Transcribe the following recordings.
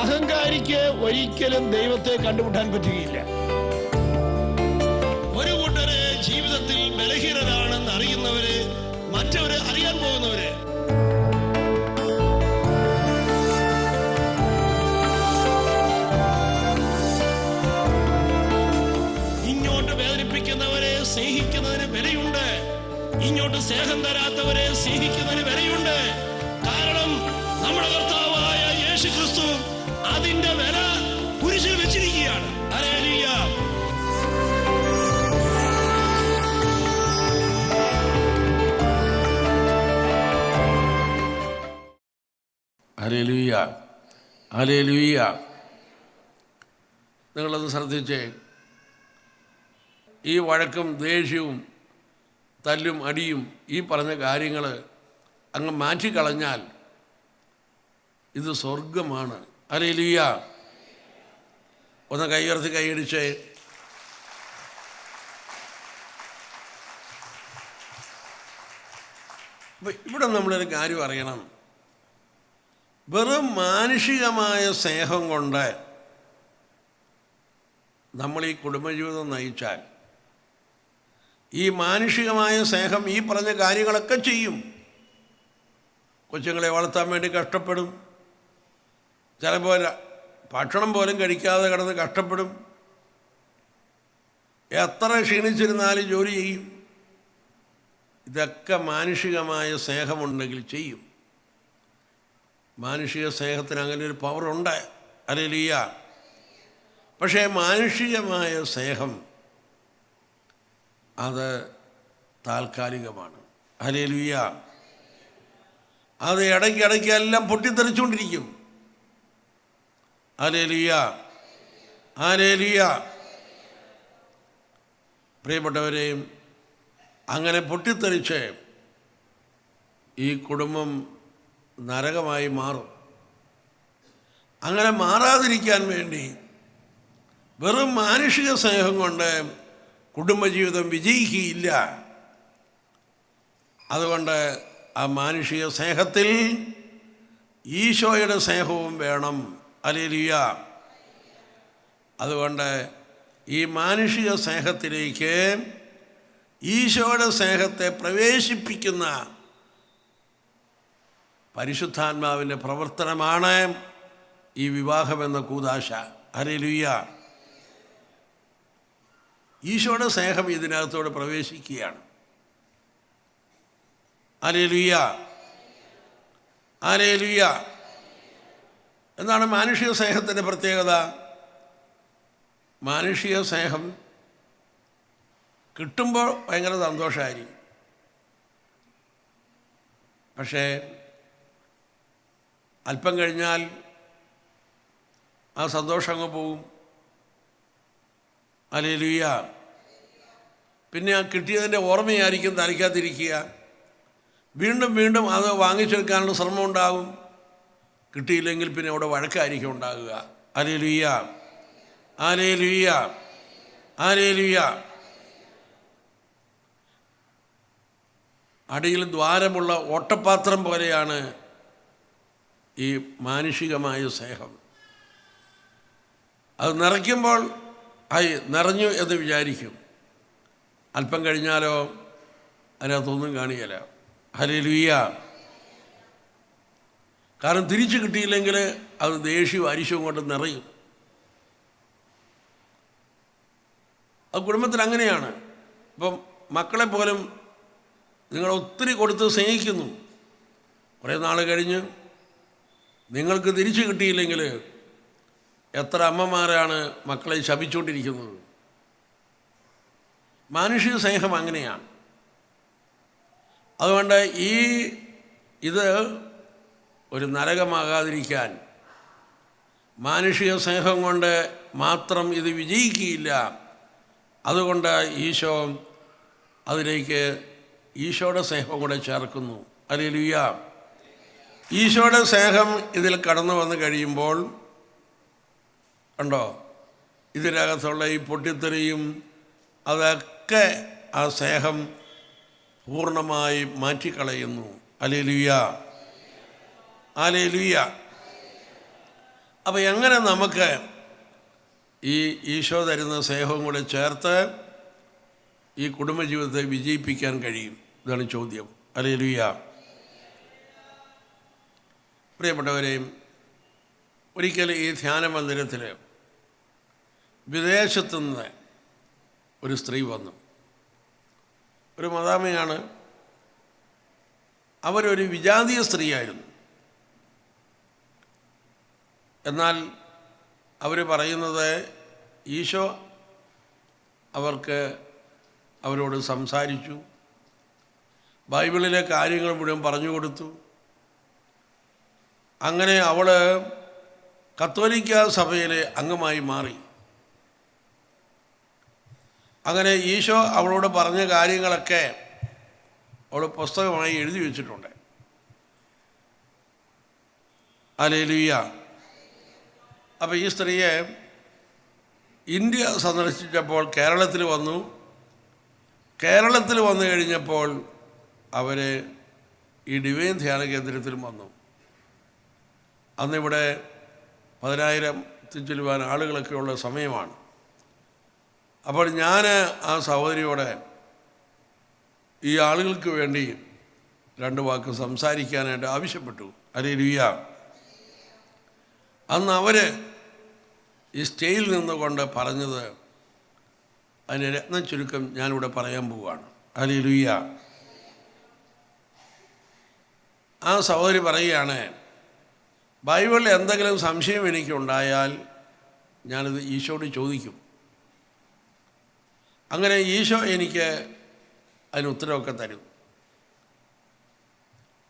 അഹങ്കാരിക്ക് ഒരിക്കലും ദൈവത്തെ കണ്ടുമുട്ടാൻ പറ്റുകയില്ല. ഒരു കൂട്ടര് ജീവിതത്തിൽ ബലഹീനരാണെന്ന് അറിയുന്നവര്, മറ്റവര് അറിയാൻ പോകുന്നവര്. ഇങ്ങോട്ട് വേദനിപ്പിക്കുന്നവരെ സ്നേഹിക്കുന്നതിന് വിലയുണ്ട്, ഇങ്ങോട്ട് സ്നേഹം തരാത്തവരെ സ്നേഹിക്കുന്നതിന് വിലയുണ്ട്. കാരണം നമ്മുടെ കർത്താവായ യേശു ക്രിസ്തു അതിന്റെ വില കുരിശിൽ വെച്ചിരിക്കുകയാണ്. ഹല്ലേലൂയ. Hallelujah, hallelujah. നിങ്ങളത് ശ്രദ്ധിച്ചേ. ഈ വഴക്കും ദേഷ്യവും തല്ലും അടിയും ഈ പറഞ്ഞ കാര്യങ്ങൾ അങ്ങ് മാറ്റിക്കളഞ്ഞാൽ ഇത് സ്വർഗമാണ്. ഹല്ലേലൂയ. ഒന്ന് കൈയുയർത്തി കൈയടിച്ചേ. അപ്പം ഇവിടെ നമ്മളൊരു കാര്യം അറിയണം. വെറും മാനുഷികമായ സ്നേഹം കൊണ്ട് നമ്മൾ ഈ കുടുംബജീവിതം നയിച്ചാൽ ഈ മാനുഷികമായ സ്നേഹം ഈ പറഞ്ഞ കാര്യങ്ങളൊക്കെ ചെയ്യും. കൊച്ചുങ്ങളെ വളർത്താൻ വേണ്ടി കഷ്ടപ്പെടും, ചിലപ്പോൾ ഭക്ഷണം പോലും കഴിക്കാതെ കിടന്ന് കഷ്ടപ്പെടും, എത്ര ക്ഷീണിച്ചിരുന്നാലും ജോലി ചെയ്യും. ഇതൊക്കെ മാനുഷികമായ സ്നേഹമുണ്ടെങ്കിൽ ചെയ്യും. മാനുഷിക സ്നേഹത്തിന് അങ്ങനെ ഒരു പവറുണ്ട്. ഹല്ലേലൂയ. പക്ഷേ മാനുഷികമായ സ്നേഹം അത് താൽക്കാലികമാണ്. ഹല്ലേലൂയ. അത് ഇടയ്ക്കിടയ്ക്ക് എല്ലാം പൊട്ടിത്തെറിച്ചുകൊണ്ടിരിക്കും. Hallelujah, hallelujah. പ്രിയപ്പെട്ടവരെയും അങ്ങനെ പൊട്ടിത്തെറിച്ച് ഈ കുടുംബം നരകമായി മാറും. അങ്ങനെ മാറാതിരിക്കാൻ വേണ്ടി വെറും മാനുഷിക സ്നേഹം കൊണ്ട് കുടുംബജീവിതം വിജയിക്കുകയില്ല. അതുകൊണ്ട് ആ മാനുഷിക സ്നേഹത്തിൽ ഈശോയുടെ സ്നേഹവും വേണം. ഹല്ലേലൂയ. അതുകൊണ്ട് ഈ മാനുഷിക സ്നേഹത്തിലേക്ക് ഈശോയുടെ സ്നേഹത്തെ പ്രവേശിപ്പിക്കുന്ന പരിശുദ്ധാത്മാവിൻ്റെ പ്രവർത്തനമാണ് ഈ വിവാഹമെന്ന കൂദാശ. ഹല്ലേലൂയ. ഈശോയുടെ സ്നേഹം ഇതിനകത്തോടെ പ്രവേശിക്കുകയാണ്. Hallelujah, hallelujah. എന്താണ് മാനുഷിക സ്നേഹത്തിൻ്റെ പ്രത്യേകത? മാനുഷിക സ്നേഹം കിട്ടുമ്പോൾ ഭയങ്കര സന്തോഷമായിരിക്കും. പക്ഷേ അല്പം കഴിഞ്ഞാൽ ആ സന്തോഷം അങ്ങ് പോകും. ഹല്ലേലൂയ. പിന്നെ ആ കിട്ടിയതിൻ്റെ ഓർമ്മയായിരിക്കും തലയ്ക്കാതിരിക്കുക. വീണ്ടും വീണ്ടും അത് വാങ്ങിച്ചെടുക്കാനുള്ള ശ്രമം ഉണ്ടാകും. കിട്ടിയില്ലെങ്കിൽ പിന്നെ അവിടെ വഴക്കായിരിക്കും ഉണ്ടാകുക. Hallelujah, hallelujah, hallelujah. അടിയിൽ ദ്വാരമുള്ള ഓട്ടപാത്രം പോലെയാണ് ഈ മാനുഷികമായ സ്നേഹം. അത് നിറയ്ക്കുമ്പോൾ നിറഞ്ഞു എന്ന് വിചാരിക്കും. അല്പം കഴിഞ്ഞാലോ അതിനകത്തൊന്നും കാണിയല്ല. ഹല്ലേലൂയ. കാരണം തിരിച്ചു കിട്ടിയില്ലെങ്കിൽ അത് ദേഷ്യവും അരിശവും കൊണ്ട് നിറയും. അത് കുടുംബത്തിൽ അങ്ങനെയാണ്. ഇപ്പം മക്കളെ പോലും നിങ്ങൾ ഒത്തിരി കൊടുത്ത് സ്നേഹിക്കുന്നു. കുറേ നാൾ കഴിഞ്ഞ് നിങ്ങൾക്ക് തിരിച്ചു കിട്ടിയില്ലെങ്കിൽ എത്ര അമ്മമാരാണ് മക്കളെ ശപിച്ചുകൊണ്ടിരിക്കുന്നത്. മാനുഷിക സ്നേഹം അങ്ങനെയാണ്. അതുകൊണ്ട് ഇത് ഒരു നരകമാകാതിരിക്കാൻ മാനുഷിക സ്നേഹം കൊണ്ട് മാത്രം ഇത് വിജയിക്കുകയില്ല. അതുകൊണ്ട് ഈശോ അതിലേക്ക് ഈശോയുടെ സ്നേഹം കൂടെ ചേർക്കുന്നു. ഹല്ലേലൂയ. ഈശോയുടെ സ്നേഹം ഇതിൽ കടന്നു വന്ന് കഴിയുമ്പോൾ കണ്ടോ, ഇതിനകത്തുള്ള ഈ പൊട്ടിത്തെറിയും അതൊക്കെ ആ സ്നേഹം പൂർണ്ണമായി മാറ്റിക്കളയുന്നു. Hallelujah, hallelujah. അപ്പോൾ എങ്ങനെ നമുക്ക് ഈ ഈശോ തരുന്ന സ്നേഹവും കൂടെ ചേർത്ത് ഈ കുടുംബജീവിതത്തെ വിജയിപ്പിക്കാൻ കഴിയും? ഇതാണ് ചോദ്യം. ഹല്ലേലൂയ. പ്രിയപ്പെട്ടവരെയും, ഒരിക്കൽ ഈ ധ്യാന മന്ദിരത്തിൽ വിദേശത്തു നിന്ന് ഒരു സ്ത്രീ വന്നു. ഒരു മദാമയാണ്. അവരൊരു വിജാതീയ സ്ത്രീയായിരുന്നു. എന്നാൽ അവർ പറയുന്നത് ഈശോ അവരോട് സംസാരിച്ചു, ബൈബിളിലെ കാര്യങ്ങൾ മുഴുവൻ പറഞ്ഞു കൊടുത്തു. അങ്ങനെ അവൾ കത്തോലിക്ക സഭയിലെ അംഗമായി മാറി. അങ്ങനെ ഈശോ അവളോട് പറഞ്ഞ കാര്യങ്ങളൊക്കെ അവൾ പുസ്തകമായി എഴുതി വച്ചിട്ടുണ്ട്. ഹല്ലേലൂയ. അപ്പോൾ ഈ സ്ത്രീയെ ഇന്ത്യ സന്ദർശിച്ചപ്പോൾ കേരളത്തിൽ വന്നു. കേരളത്തിൽ വന്നു കഴിഞ്ഞപ്പോൾ അവർ ഈ ഡിവൈൻ ധ്യാന കേന്ദ്രത്തിലും വന്നു. അന്നിവിടെ 10,000 ചെല്ലുവാൻ ആളുകളൊക്കെ ഉള്ള സമയമാണ്. അപ്പോൾ ഞാൻ ആ സഹോദരിയോടെ ഈ ആളുകൾക്ക് വേണ്ടി 2 വാക്ക് സംസാരിക്കാനായിട്ട് ആവശ്യപ്പെട്ടു. ഹല്ലേലൂയ. അന്ന് അവർ ഈ സ്റ്റേജിൽ നിന്നുകൊണ്ട് പറഞ്ഞത്, അതിന് രത്ന ചുരുക്കം ഞാനിവിടെ പറയാൻ പോവുകയാണ്. ഹല്ലേലൂയ. ആ സഹോദരി പറയുകയാണ്, ബൈബിളിൽ എന്തെങ്കിലും സംശയം എനിക്കുണ്ടായാൽ ഞാനത് ഈശോയോട് ചോദിക്കും. അങ്ങനെ ഈശോ എനിക്ക് അതിന് ഉത്തരവൊക്കെ തരും.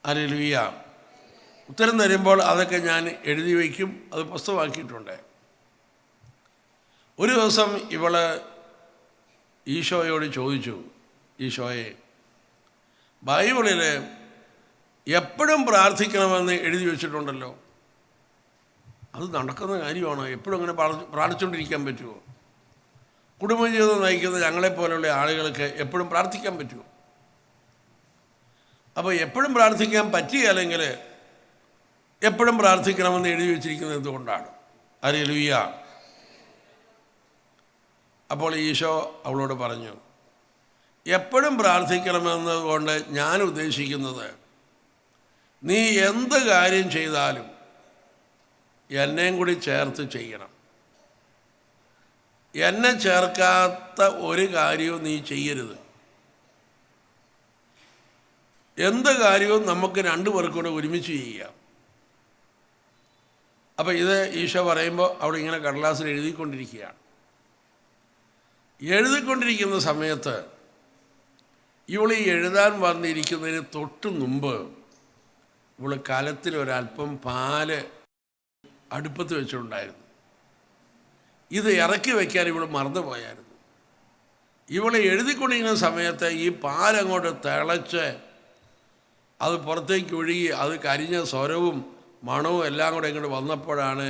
ഹല്ലേലൂയ. ഉത്തരം തരുമ്പോൾ അതൊക്കെ ഞാൻ എഴുതി വയ്ക്കും, അത് പുസ്തകമാക്കിയിട്ടുണ്ട്. ഒരു ദിവസം ഇവൾ ഈശോയോട് ചോദിച്ചു, ഈശോയെ, ബൈബിളിൽ എപ്പോഴും പ്രാർത്ഥിക്കണമെന്ന് എഴുതി വച്ചിട്ടുണ്ടല്ലോ, അത് നടക്കുന്ന കാര്യമാണോ? എപ്പോഴും അങ്ങനെ പ്രാർത്ഥിച്ചുകൊണ്ടിരിക്കാൻ പറ്റുമോ? കുടുംബജീവിതം നയിക്കുന്ന ഞങ്ങളെപ്പോലുള്ള ആളുകൾക്ക് എപ്പോഴും പ്രാർത്ഥിക്കാൻ പറ്റുമോ? അപ്പോൾ എപ്പോഴും പ്രാർത്ഥിക്കാൻ പറ്റിയല്ലെങ്കിൽ എപ്പോഴും പ്രാർത്ഥിക്കണമെന്ന് എഴുതി വച്ചിരിക്കുന്നത് എന്തുകൊണ്ടാണ്? ഹല്ലേലൂയ. അപ്പോൾ ഈശോ അവളോട് പറഞ്ഞു, എപ്പോഴും പ്രാർത്ഥിക്കണമെന്നതുകൊണ്ട് ഞാൻ ഉദ്ദേശിക്കുന്നത്, നീ എന്ത് കാര്യം ചെയ്താലും എന്നെയും കൂടി ചേർത്ത് ചെയ്യണം. എന്നെ ചേർക്കാത്ത ഒരു കാര്യവും നീ ചെയ്യരുത്. എന്ത് കാര്യവും നമുക്ക് 2 പേർക്കും കൂടെ ഒരുമിച്ച് ചെയ്യാം. അപ്പോൾ ഇത് ഈശോ പറയുമ്പോൾ അവിടെ ഇങ്ങനെ കടലാസിൽ എഴുതിക്കൊണ്ടിരിക്കുകയാണ്. എഴുതിക്കൊണ്ടിരിക്കുന്ന സമയത്ത് ഇവൾ ഈ എഴുതാൻ വന്നിരിക്കുന്നതിന് തൊട്ട് മുമ്പ് ഇവൾ കലത്തിലൊരല്പം പാല് അടുപ്പത്ത് വെച്ചിട്ടുണ്ടായിരുന്നു. ഇത് ഇറക്കി വയ്ക്കാൻ ഇവൾ മറന്നുപോയായിരുന്നു. ഇവൾ എഴുതിക്കൊണ്ടിരിക്കുന്ന സമയത്ത് ഈ പാലങ്ങോട്ട് തിളച്ച് അത് പുറത്തേക്ക് ഒഴുകി അത് കരിഞ്ഞ സ്വരവും മണവും എല്ലാം കൂടെ ഇങ്ങോട്ട് വന്നപ്പോഴാണ്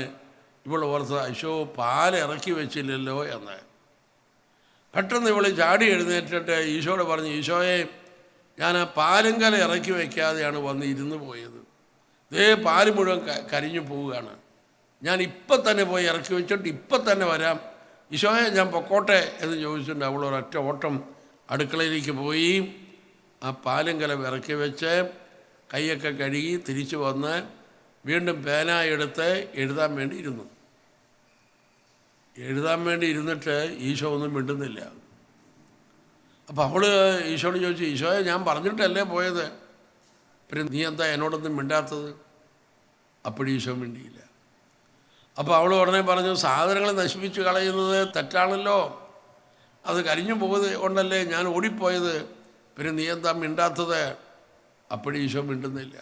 ഇവൾ ഓർത്തത്, അയ്യോ, പാൽ ഇറക്കി വെച്ചില്ലല്ലോ എന്ന്. പെട്ടെന്ന് ഇവൾ ചാടി എഴുന്നേറ്റിട്ട് ഈശോയോട് പറഞ്ഞു, ഈശോയെ, ഞാൻ ആ പാലുങ്കല ഇറക്കി വയ്ക്കാതെയാണ് വന്ന് ഇരുന്ന് പോയത്. ഇതേ പാല് മുഴുവൻ കരിഞ്ഞു പോവുകയാണ്. ഞാൻ ഇപ്പം തന്നെ പോയി ഇറക്കി വെച്ചിട്ട് ഇപ്പം തന്നെ വരാം. ഈശോയെ, ഞാൻ പൊക്കോട്ടെ എന്ന് ചോദിച്ചിട്ടുണ്ട്. അവൾ ഒരൊറ്റ ഓട്ടം അടുക്കളയിലേക്ക് പോയി ആ പാലുങ്കല ഇറക്കി വെച്ച് കൈയൊക്കെ കഴുകി തിരിച്ചു വന്ന് വീണ്ടും പേന എടുത്ത് എഴുതാൻ വേണ്ടി ഇരുന്നു. എഴുതാൻ വേണ്ടി ഇരുന്നിട്ട് ഈശോ ഒന്നും മിണ്ടുന്നില്ല. അപ്പോൾ അവൾ ഈശോയോട് ചോദിച്ചു, ഈശോയെ, ഞാൻ പറഞ്ഞിട്ടല്ലേ പോയത്, പിന്നെ നീ എന്താ എന്നോടൊന്നും മിണ്ടാത്തത്? അപ്പോഴും ഈശോ മിണ്ടിയില്ല. അപ്പോൾ അവൾ ഉടനെ പറഞ്ഞു, സാധനങ്ങൾ നശിപ്പിച്ച് കളയുന്നത് തെറ്റാണല്ലോ, അത് കരിഞ്ഞു പോയത് കൊണ്ടല്ലേ ഞാൻ ഓടിപ്പോയത്, പിന്നെ നീ എന്താ മിണ്ടാത്തത്? അപ്പോഴും ഈശോ മിണ്ടുന്നില്ല.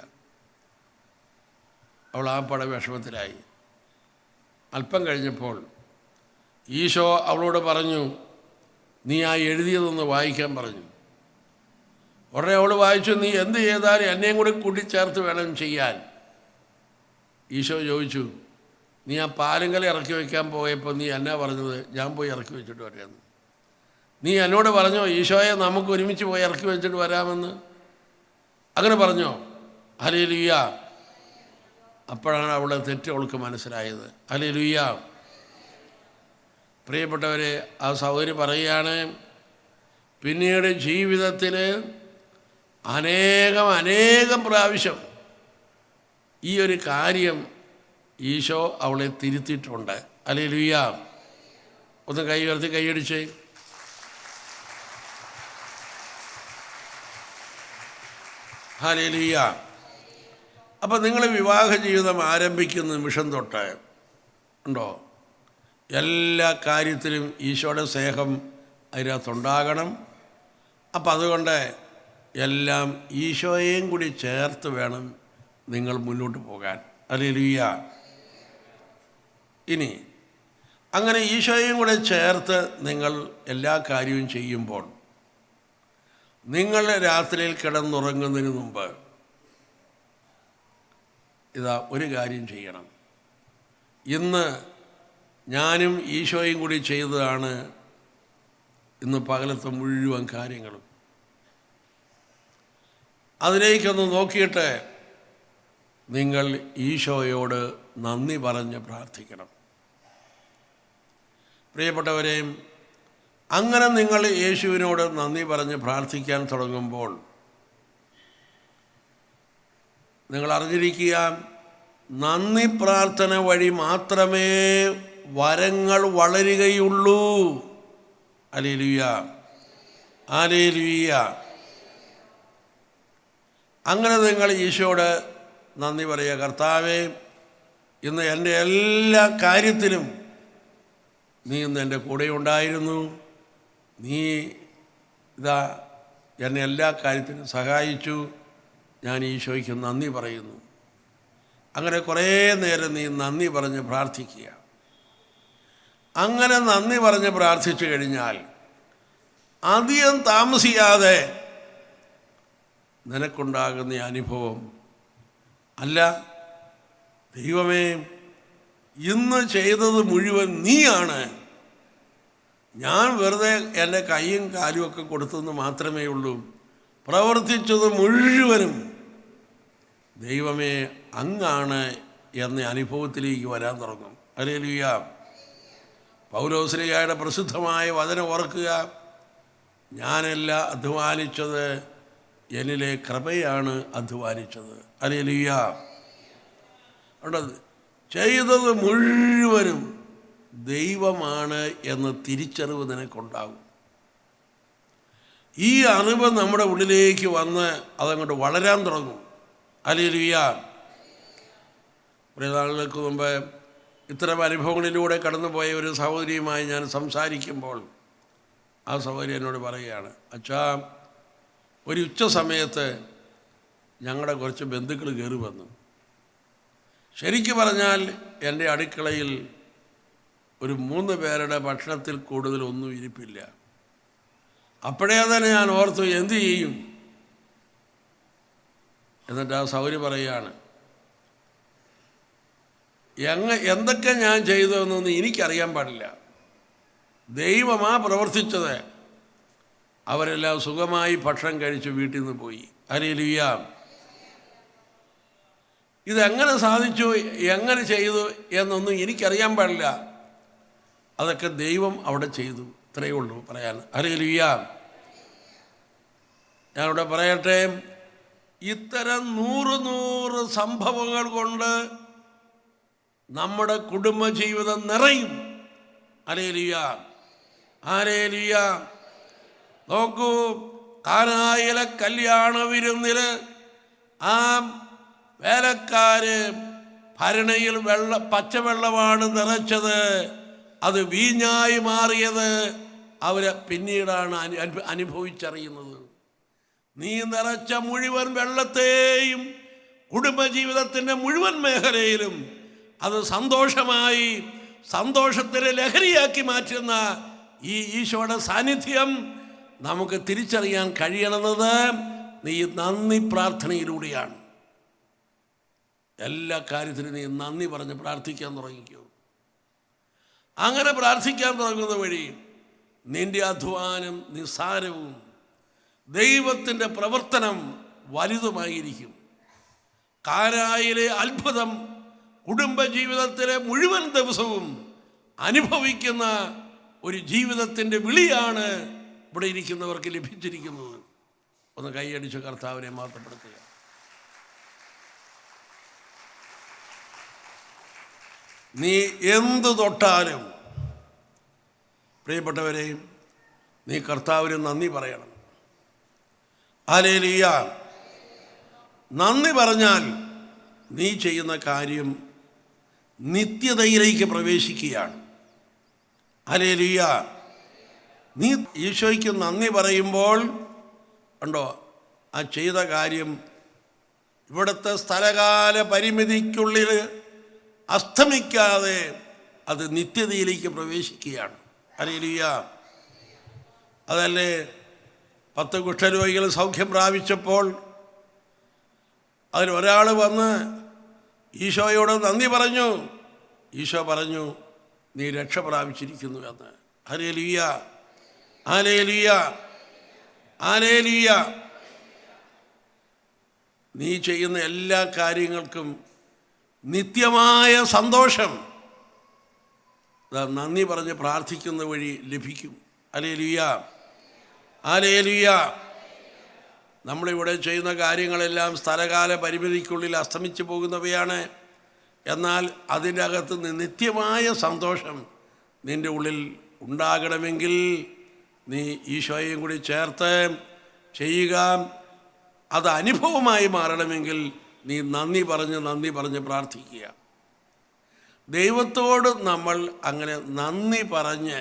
അവൾ ആ പട വിഷമത്തിലായി. അല്പം കഴിഞ്ഞപ്പോൾ ഈശോ അവളോട് പറഞ്ഞു, നീ ആ എഴുതിയതൊന്ന് വായിക്കാൻ പറഞ്ഞു. ഉടനെ അവൾ വായിച്ചു. നീ എന്ത് ചെയ്താലും എന്നെയും കൂടി കൂട്ടിച്ചേർത്ത് വേണം ചെയ്യാൻ. ഈശോ ചോദിച്ചു, നീ ആ പാലുങ്കല ഇറക്കി വയ്ക്കാൻ പോയപ്പോൾ നീ എന്നാ പറഞ്ഞത്? ഞാൻ പോയി ഇറക്കി വെച്ചിട്ട് വരാമെന്ന്. നീ എന്നോട് പറഞ്ഞോ, ഈശോയെ, നമുക്ക് ഒരുമിച്ച് പോയി ഇറക്കി വെച്ചിട്ട് വരാമെന്ന്? അങ്ങനെ പറഞ്ഞോ? ഹല്ലേലൂയ. അപ്പോഴാണ് അവളുടെ തെറ്റ് അവൾക്ക് മനസ്സിലായത്. ഹല്ലേലൂയ. പ്രിയപ്പെട്ടവരെ, ആ സഹോദരി പറയുകയാണ്, പിന്നീട് ജീവിതത്തിൽ അനേകം പ്രാവശ്യം ഈ ഒരു കാര്യം ഈശോ അവളെ തിരുത്തിയിട്ടുണ്ട്. ഹല്ലേലൂയ. ഒന്ന് കൈ ഉയർത്തി കൈയടിച്ചേ. ഹല്ലേലൂയ. അപ്പം നിങ്ങൾ വിവാഹ ജീവിതം ആരംഭിക്കുന്ന നിമിഷം തൊട്ട് ഉണ്ടോ, എല്ലാ കാര്യത്തിലും ഈശോയുടെ സ്നേഹം അതിനകത്തുണ്ടാകണം. അപ്പം അതുകൊണ്ട് എല്ലാം ഈശോയെയും കൂടി ചേർത്ത് വേണം നിങ്ങൾ മുന്നോട്ട് പോകാൻ. ഹല്ലേലൂയ. ഇനി അങ്ങനെ ഈശോയെയും കൂടെ ചേർത്ത് നിങ്ങൾ എല്ലാ കാര്യവും ചെയ്യുമ്പോൾ നിങ്ങൾ രാത്രിയിൽ കിടന്നുറങ്ങുന്നതിന് മുമ്പ് ഇതാ ഒരു കാര്യം ചെയ്യണം. ഇന്ന് ഞാനും ഈശോയും കൂടി ചെയ്തതാണ് ഇന്ന് പകലത്തെ മുഴുവൻ കാര്യങ്ങളും. അതിലേക്കൊന്ന് നോക്കിയിട്ട് നിങ്ങൾ ഈശോയോട് നന്ദി പറഞ്ഞ് പ്രാർത്ഥിക്കണം. പ്രിയപ്പെട്ടവരെ, അങ്ങനെ നിങ്ങൾ യേശുവിനോട് നന്ദി പറഞ്ഞ് പ്രാർത്ഥിക്കാൻ തുടങ്ങുമ്പോൾ നിങ്ങൾ അറിഞ്ഞിരിക്കുക, നന്ദി പ്രാർത്ഥന വഴി മാത്രമേ വരങ്ങൾ വളരുകയുള്ളൂ. Hallelujah, hallelujah. അങ്ങനെ നിങ്ങൾ ഈശോയോട് നന്ദി പറയുക, കർത്താവേ, ഇന്ന് എൻ്റെ എല്ലാ കാര്യത്തിലും നീ ഇന്ന് എൻ്റെ കൂടെ ഉണ്ടായിരുന്നു. നീ ഇതാ എന്നെ എല്ലാ കാര്യത്തിനും സഹായിച്ചു. ഞാൻ ഈശോയ്ക്ക് നന്ദി പറയുന്നു. അങ്ങനെ കുറേ നേരം നീ നന്ദി പറഞ്ഞ് പ്രാർത്ഥിക്കുക. അങ്ങനെ നന്ദി പറഞ്ഞ് പ്രാർത്ഥിച്ചു കഴിഞ്ഞാൽ അധികം താമസിയാതെ നിനക്കുണ്ടാകുന്ന അനുഭവം, അല്ല ദൈവമേ, ഇന്ന് ചെയ്തത് മുഴുവൻ നീയാണ്, ഞാൻ വെറുതെ എൻ്റെ കൈയും കാലും ഒക്കെ കൊടുത്തെന്ന് മാത്രമേ ഉള്ളൂ, പ്രവർത്തിച്ചത് മുഴുവനും ദൈവമേ അങ്ങാണ് എന്ന അനുഭവത്തിലേക്ക് വരാൻ തുടങ്ങും. ഹല്ലേലൂയ. പൗലോസ്ലീഹായുടെ പ്രസിദ്ധമായ വചനം ഓർക്കുക, ഞാനല്ല അധ്വാനിച്ചത്, എന്നിലെ കൃപയാണ് അധ്വാനിച്ചത്. ഹല്ലേലൂയ. ചെയ്തത് മുഴുവനും ദൈവമാണ് എന്ന തിരിച്ചറിവ് നിനക്കുണ്ടാകും. ഈ അറിവ് നമ്മുടെ ഉള്ളിലേക്ക് വന്ന് അതങ്ങോട്ട് വളരാൻ തുടങ്ങും. ഹല്ലേലൂയ. കുറേ നാളുകൾക്ക് മുമ്പ് ഇത്തരം അനുഭവങ്ങളിലൂടെ കടന്നുപോയ ഒരു സഹോദരിയുമായി ഞാൻ സംസാരിക്കുമ്പോൾ ആ സഹോദരി എന്നോട് പറയുകയാണ്, അച്ഛാ, ഒരു ഉച്ച സമയത്ത് ഞങ്ങളുടെ കുറച്ച് ബന്ധുക്കൾ കയറി വന്നു. ശരിക്കു പറഞ്ഞാൽ എൻ്റെ അടുക്കളയിൽ ഒരു 3 പേരുടെ ഭക്ഷണത്തിൽ കൂടുതലൊന്നും ഇരിപ്പില്ല. അപ്പോഴേ തന്നെ ഞാൻ ഓർത്തു, എന്തു ചെയ്യും? എന്നിട്ട് ആ സൗരി പറയുകയാണ്, എന്തൊക്കെ ഞാൻ ചെയ്തു എന്നൊന്നും എനിക്കറിയാൻ പാടില്ല, ദൈവമാ പ്രവർത്തിച്ചത്. അവരെല്ലാം സുഖമായി ഭക്ഷണം കഴിച്ച് വീട്ടിൽ നിന്ന് പോയി. ഹല്ലേലൂയ. ഇതെങ്ങനെ സാധിച്ചു, എങ്ങനെ ചെയ്തു എന്നൊന്നും എനിക്കറിയാൻ പാടില്ല, അതൊക്കെ ദൈവം അവിടെ ചെയ്തു. ഇത്രയേ ഉള്ളൂ പറയാൻ. ഹല്ലേലൂയ. ഞാനിവിടെ പറയട്ടെ, ഇത്തരം 100 സംഭവങ്ങൾ കൊണ്ട് നമ്മുടെ കുടുംബജീവിതം നിറയും. Hallelujah, hallelujah. നോക്കൂ, കാനായിലെ കല്യാണ വിരുന്നിൽ ആ വേലക്കാര് ഭരണയിൽ പച്ചവെള്ളമാണ് നിറച്ചത്, അത് വീഞ്ഞായി മാറിയത് അവരെ പിന്നീടാണ് അനുഭവിച്ചറിയുന്നത്. നീ നിറച്ച മുഴുവൻ വെള്ളത്തെയും കുടുംബജീവിതത്തിൻ്റെ മുഴുവൻ മേഖലയിലും അത് സന്തോഷമായി, സന്തോഷത്തിനെ ലഹരിയാക്കി മാറ്റുന്ന ഈ ഈശോയുടെ സാന്നിധ്യം നമുക്ക് തിരിച്ചറിയാൻ കഴിയണമെന്നത് നീ നന്ദി പ്രാർത്ഥനയിലൂടെയാണ്. എല്ലാ കാര്യത്തിനും നീ നന്ദി പറഞ്ഞ് പ്രാർത്ഥിക്കാൻ തുടങ്ങിക്കോ. അങ്ങനെ പ്രാർത്ഥിക്കാൻ തുടങ്ങുന്ന വഴി നിന്റെ അധ്വാനം നിസ്സാരവും ദൈവത്തിൻ്റെ പ്രവർത്തനം വലുതുമായിരിക്കും. കാനായിലെ അത്ഭുതം കുടുംബജീവിതത്തിലെ മുഴുവൻ ദിവസവും അനുഭവിക്കുന്ന ഒരു ജീവിതത്തിൻ്റെ വിളിയാണ് ഇവിടെ ഇരിക്കുന്നവർക്ക് ലഭിച്ചിരിക്കുന്നത്. ഒന്ന് കൈയടിച്ച് കർത്താവിനെ മഹത്വപ്പെടുത്തുക. നീ എന്ത് തൊട്ടാലും പ്രിയപ്പെട്ടവരെയും നീ കർത്താവിന് നന്ദി പറയണം. ഹല്ലേലൂയ. നന്ദി പറഞ്ഞാൽ നീ ചെയ്യുന്ന കാര്യം നിത്യതയിലേക്ക് പ്രവേശിക്കുകയാണ്. ഹല്ലേലൂയ. നീ ഈശോയ്ക്ക് നന്ദി പറയുമ്പോൾ ഉണ്ടോ ആ ചെയ്ത കാര്യം ഇവിടുത്തെ സ്ഥലകാല പരിമിതിക്കുള്ളിൽ അസ്തമിക്കാതെ അത് നിത്യതയിലേക്ക് പ്രവേശിക്കുകയാണ്. ഹല്ലേലൂയ. അതല്ലേ 10 കുഷ്ഠരോഗികൾ സൗഖ്യം പ്രാപിച്ചപ്പോൾ അതിലൊരാൾ വന്ന് ഈശോയോട് നന്ദി പറഞ്ഞു. ഈശോ പറഞ്ഞു, നീ രക്ഷ പ്രാപിച്ചിരിക്കുന്നു എന്ന്. Hallelujah, hallelujah, hallelujah. നീ ചെയ്യുന്ന എല്ലാ കാര്യങ്ങൾക്കും നിത്യമായ സന്തോഷം നന്ദി പറഞ്ഞ് പ്രാർത്ഥിക്കുന്ന വഴി ലഭിക്കും. Hallelujah, hallelujah. നമ്മളിവിടെ ചെയ്യുന്ന കാര്യങ്ങളെല്ലാം സ്ഥലകാല പരിമിതിക്കുള്ളിൽ അസ്തമിച്ചു പോകുന്നവയാണ്. എന്നാൽ അതിൻ്റെ അകത്ത് നിത്യമായ സന്തോഷം നിൻ്റെ ഉള്ളിൽ ഉണ്ടാകണമെങ്കിൽ നീ ഈശോയെയും കൂടി ചേർത്ത് ചെയ്യുക. അത് അനുഭവമായി മാറണമെങ്കിൽ നീ നന്ദി പറഞ്ഞ് പ്രാർത്ഥിക്കുക. ദൈവത്തോട് നമ്മൾ അങ്ങനെ നന്ദി പറഞ്ഞ്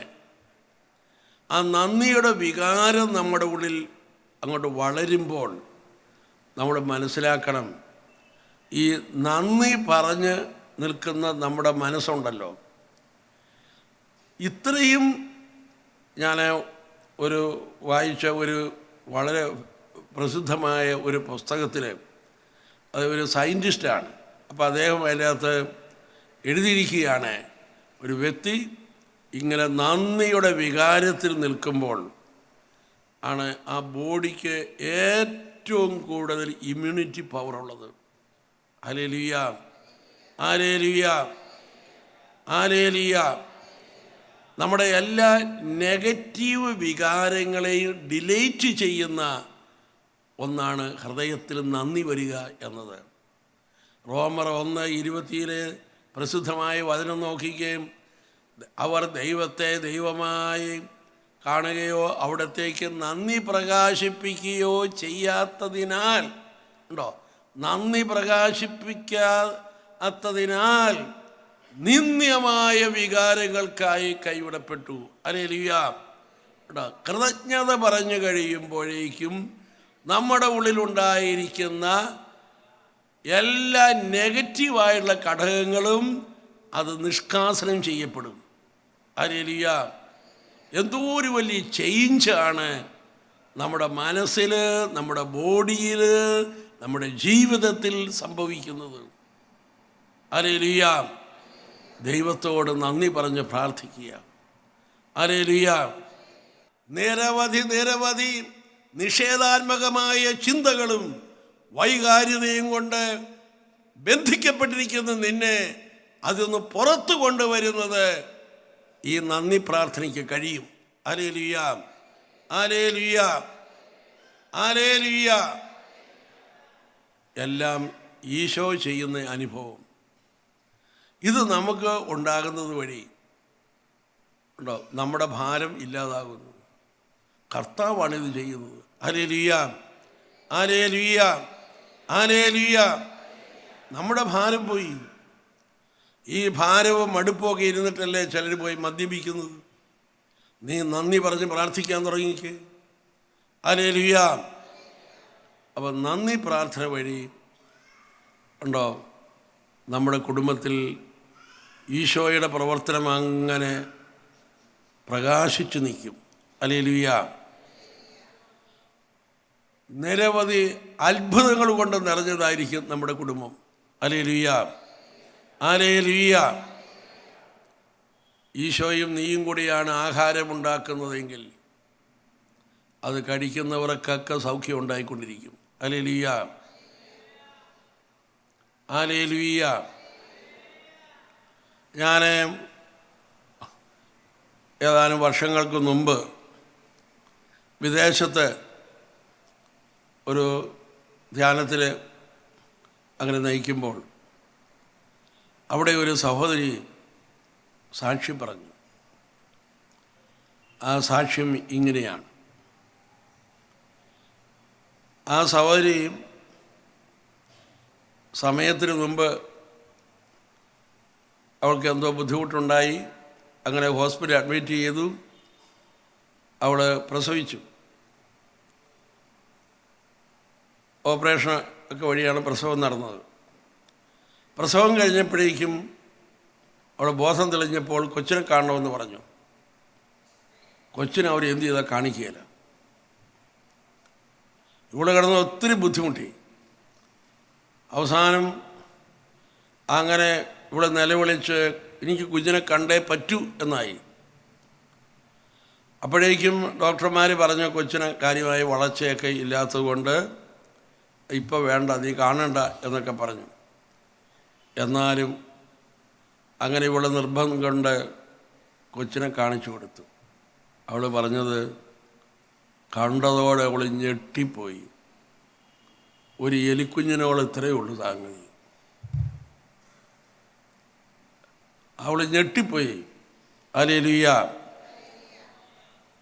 ആ നന്ദിയുടെ വികാരം നമ്മുടെ ഉള്ളിൽ അങ്ങോട്ട് വളരുമ്പോൾ നമ്മൾ മനസ്സിലാക്കണം, ഈ നന്ദി പറഞ്ഞ് നിൽക്കുന്ന നമ്മുടെ മനസ്സുണ്ടല്ലോ, ഇത്രയും ഞാൻ വായിച്ച ഒരു വളരെ പ്രസിദ്ധമായ ഒരു പുസ്തകത്തിൽ, അത് ഒരു സയൻറ്റിസ്റ്റാണ്. അപ്പോൾ അദ്ദേഹം അതിനകത്ത് എഴുതിയിരിക്കുകയാണ്, ഒരു വ്യക്തി ഇങ്ങനെ നന്ദിയുടെ വികാരത്തിൽ നിൽക്കുമ്പോൾ ആണ് ആ ബോഡിക്ക് ഏറ്റവും കൂടുതൽ ഇമ്മ്യൂണിറ്റി പവറുള്ളത്. Hallelujah, hallelujah, hallelujah. നമ്മുടെ എല്ലാ നെഗറ്റീവ് വികാരങ്ങളെയും ഡിലേറ്റ് ചെയ്യുന്ന ഒന്നാണ് ഹൃദയത്തിൽ നന്ദി വരിക എന്നത്. റോമർ 1:20 പ്രസിദ്ധമായ വചനം നോക്കുകയും, അവർ ദൈവത്തെ ദൈവമായി കാണുകയോ അവിടത്തേക്ക് നന്ദി പ്രകാശിപ്പിക്കുകയോ ചെയ്യാത്തതിനാൽ നന്ദി പ്രകാശിപ്പിക്കാത്തതിനാൽ നിന്ദ്യമായ വികാരങ്ങൾക്കായി കൈവിടപ്പെട്ടു. ഹല്ലേലൂയ. കൃതജ്ഞത പറഞ്ഞു കഴിയുമ്പോഴേക്കും നമ്മുടെ ഉള്ളിലുണ്ടായിരിക്കുന്ന എല്ലാ നെഗറ്റീവായിട്ടുള്ള ഘടകങ്ങളും അത് നിഷ്കാസനം ചെയ്യപ്പെടും. ഹല്ലേലൂയ. എന്തോ ഒരു വലിയ ചേഞ്ചാണ് നമ്മുടെ മനസ്സിൽ, നമ്മുടെ ബോഡിയിൽ, നമ്മുടെ ജീവിതത്തിൽ സംഭവിക്കുന്നത്. ഹല്ലേലൂയ. ദൈവത്തോട് നന്ദി പറഞ്ഞ് പ്രാർത്ഥിക്കുക. ഹല്ലേലൂയ. നിരവധി നിഷേധാത്മകമായ ചിന്തകളും വൈകാര്യതയും കൊണ്ട് ബന്ധിക്കപ്പെട്ടിരിക്കുന്ന നിന്നെ അതൊന്ന് പുറത്തു കൊണ്ടുവരുന്നത് ഈ നന്ദി പ്രാർത്ഥനയ്ക്ക് കഴിയും. Hallelujah, hallelujah, hallelujah. എല്ലാം ഈശോ ചെയ്യുന്ന അനുഭവം ഇത് നമുക്ക് ഉണ്ടാകുന്നത് വഴി നമ്മുടെ ഭാരം ഇല്ലാതാകുന്നു. കർത്താവാണിത് ചെയ്യുന്നത്. Hallelujah, hallelujah, hallelujah. നമ്മുടെ ഭാരം പോയി. ഈ ഭാരവും മടുപ്പൊക്കെ ഇരുന്നിട്ടല്ലേ ചിലർ പോയി മദ്യപിക്കുന്നത്. നീ നന്ദി പറഞ്ഞ് പ്രാർത്ഥിക്കാൻ തുടങ്ങിക്ക്. ഹല്ലേലൂയ. അപ്പം നന്ദി പ്രാർത്ഥന വഴി നമ്മുടെ കുടുംബത്തിൽ ഈശോയുടെ പ്രവർത്തനം അങ്ങനെ പ്രകാശിച്ചു നിൽക്കും. ഹല്ലേലൂയ. നിരവധി അത്ഭുതങ്ങൾ കൊണ്ട് നിറഞ്ഞതായിരിക്കും നമ്മുടെ കുടുംബം. Hallelujah, hallelujah. ഈശോയും നീയും കൂടിയാണ് ആഹാരമുണ്ടാക്കുന്നതെങ്കിൽ അത് കഴിക്കുന്നവർക്കൊക്കെ സൗഖ്യം ഉണ്ടായിക്കൊണ്ടിരിക്കും. ഹല്ലേലൂയ, ഹല്ലേലൂയ, ഞാൻ ഏതാനും വർഷങ്ങൾക്ക് മുമ്പ് വിദേശത്ത് ഒരു ധ്യാനത്തിൽ അങ്ങനെ നയിക്കുമ്പോൾ അവിടെ ഒരു സഹോദരി സാക്ഷ്യം പറഞ്ഞു. ആ സാക്ഷ്യം ഇങ്ങനെയാണ്. ആ സഹോദരി സമയത്തിന് മുമ്പ് അവൾക്ക് എന്തോ ബുദ്ധിമുട്ടുണ്ടായി. അങ്ങനെ ഹോസ്പിറ്റലിൽ അഡ്മിറ്റ് ചെയ്തു. അവൾ പ്രസവിച്ചു. ഓപ്പറേഷൻ ഒക്കെ വഴിയാണ് പ്രസവം നടന്നത്. പ്രസവം കഴിഞ്ഞപ്പോഴേക്കും അവൾ ബോധം തെളിഞ്ഞപ്പോൾ കൊച്ചിനെ കാണണമെന്ന് പറഞ്ഞു. കൊച്ചിനെ അവർ എന്ത് ചെയ്താൽ കാണിക്കുകയില്ല. ഇവിടെ കിടന്ന് ഒത്തിരി ബുദ്ധിമുട്ടി. അവസാനം അങ്ങനെ ഇവിടെ നിലവിളിച്ച് എനിക്ക് കുഞ്ഞിനെ കണ്ടേ പറ്റൂ എന്നായി. അപ്പോഴേക്കും ഡോക്ടർമാർ പറഞ്ഞു കൊച്ചിന് കാര്യമായി വളർച്ചയൊക്കെ ഇല്ലാത്തതുകൊണ്ട് ഇപ്പോൾ വേണ്ട, നീ കാണണ്ട എന്നൊക്കെ പറഞ്ഞു. എന്നാലും അങ്ങനെ ഇവിടെ നിർബന്ധം കൊണ്ട് കൊച്ചിനെ കാണിച്ചു കൊടുത്തു. അവൾ പറഞ്ഞത് കണ്ടതോടെ അവൾ ഞെട്ടിപ്പോയി. ഒരു എലിക്കുഞ്ഞിനോട് ഇത്രയേ ഉള്ളൂ താങ്ങി. അവൾ ഞെട്ടിപ്പോയി. ഹല്ലേലൂയ.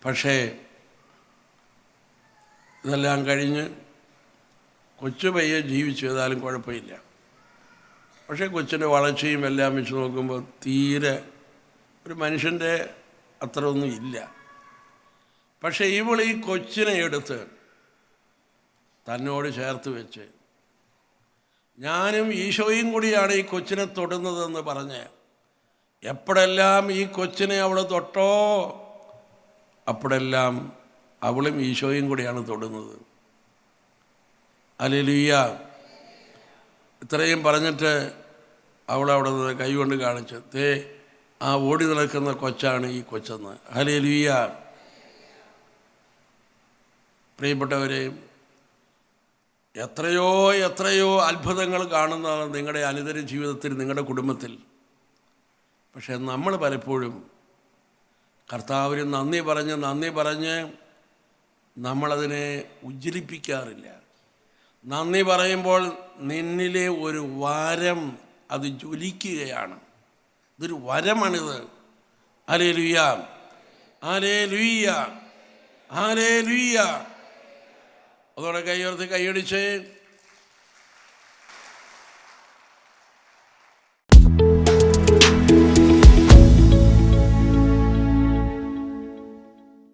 പക്ഷേ ഇതെല്ലാം കഴിഞ്ഞ് കൊച്ചു പയ്യെ ജീവിച്ചു, ഏതായാലും കുഴപ്പമില്ല. പക്ഷേ കൊച്ചിൻ്റെ വളർച്ചയും എല്ലാം വെച്ച് നോക്കുമ്പോൾ തീരെ ഒരു മനുഷ്യൻ്റെ അത്ര ഒന്നും ഇല്ല. പക്ഷേ ഇവൾ ഈ കൊച്ചിനെ എടുത്ത് തന്നോട് ചേർത്ത് വെച്ച് ഞാനും ഈശോയും കൂടിയാണ് ഈ കൊച്ചിനെ തൊടുന്നതെന്ന് പറഞ്ഞ് എപ്പോഴെല്ലാം ഈ കൊച്ചിനെ അവൾ തൊട്ടോ അപ്പോഴെല്ലാം അവളും ഈശോയും കൂടിയാണ് തൊടുന്നത്. ഹല്ലേലൂയ. ഇത്രയും പറഞ്ഞിട്ട് അവളവിടെ നിന്ന് കൈകൊണ്ട് കാണിച്ചു, തേ ആ ഓടി നടക്കുന്ന കൊച്ചാണ് ഈ കൊച്ചെന്ന്. ഹല്ലേലൂയ. പ്രിയപ്പെട്ടവരെ, എത്രയോ എത്രയോ അത്ഭുതങ്ങൾ കാണുന്നതാണ് നിങ്ങളുടെ അനുദിന ജീവിതത്തിൽ, നിങ്ങളുടെ കുടുംബത്തിൽ. പക്ഷെ നമ്മൾ പലപ്പോഴും കർത്താവിന് നന്ദി പറഞ്ഞ് നമ്മളതിനെ ഉജ്ജ്വലിപ്പിക്കാറില്ല. നന്ദി പറയുമ്പോൾ നിന്നിലെ ഒരു വരം അത് ജ്വലിക്കുകയാണ്. ഇതൊരു വരമാണിത്. Hallelujah, hallelujah, hallelujah. അതോടെ കൈയുയർത്തി കൈയടിച്ച്